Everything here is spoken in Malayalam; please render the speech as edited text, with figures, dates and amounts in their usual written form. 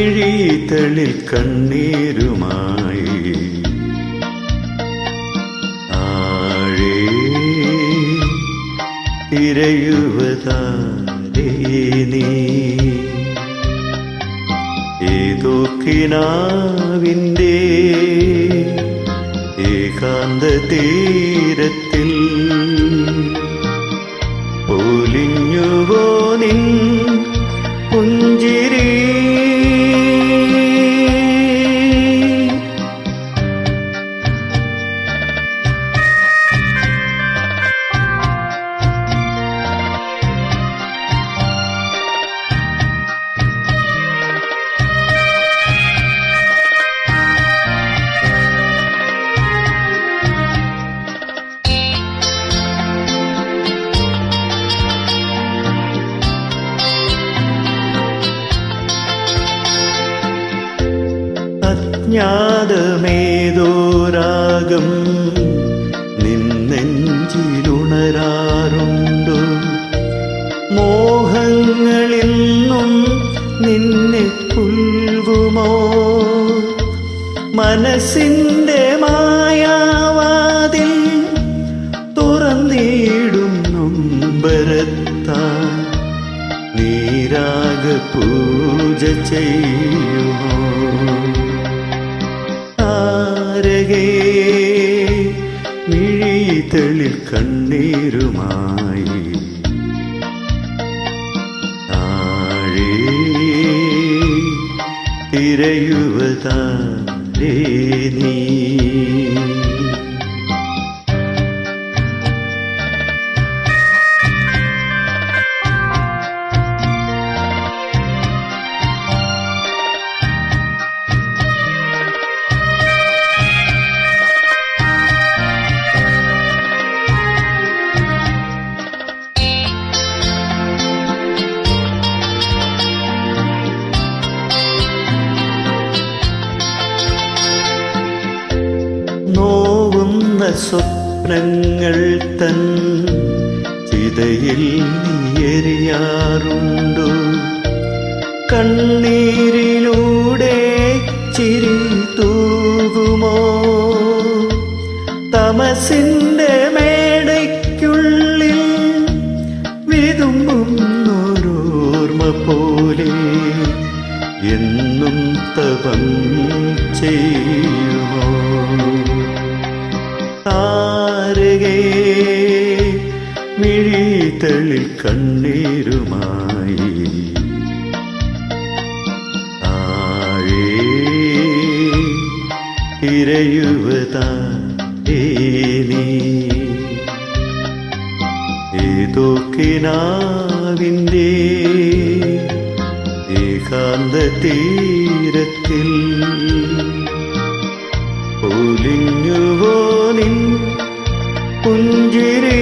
മിഴിതളിൽ കണ്ണീരുമായി ആഴേ തിരയുവതാരേ നീ ഏതോ കിനാവിൻ്റെ ഏകാന്ത തീരത്തിൽ പൊലിഞ്ഞുവോ നിൻ പുഞ്ചിരി അജ്ഞാതമേതോ രാഗം നിന്നെഞ്ചിലുണരാറുണ്ടോ മോഹങ്ങളിന്നും നിന്നെ പുൽകുമോ മനസ്സിൻ്റെ മായാവാതിൽ തുറന്നിടും നൊമ്പരത്താൻ നീരാഗ പൂജ ചെയ്യുമോ താരകേ മിഴിതളിൽ കണ്ണീരുമായി താഴേ തിരയുവതാരേ നീ നോവുന്ന സ്വപ്നങ്ങൾ തൻ ചിതയിൽ നീയെറിയാറുണ്ടോ കണ്ണീരിലൂടെ ചിരി തൂകുമോ തമസിൻ്റെ മേടയ്ക്കുള്ളിൽ വിതുമ്പുന്നോരോർമ്മ പോലെ എന്നും തപം ചെയ്യുമോ താരകേ മിഴിതളിൽ കണ്ണീരുമായി താഴേ തിരയുവതാരേ നീ ഏതോ കിനാവിൻ്റെ ഏകാന്ത തീരത്തിൽ പൊലിഞ്ഞുവോ നിൻ പുഞ്ചിരി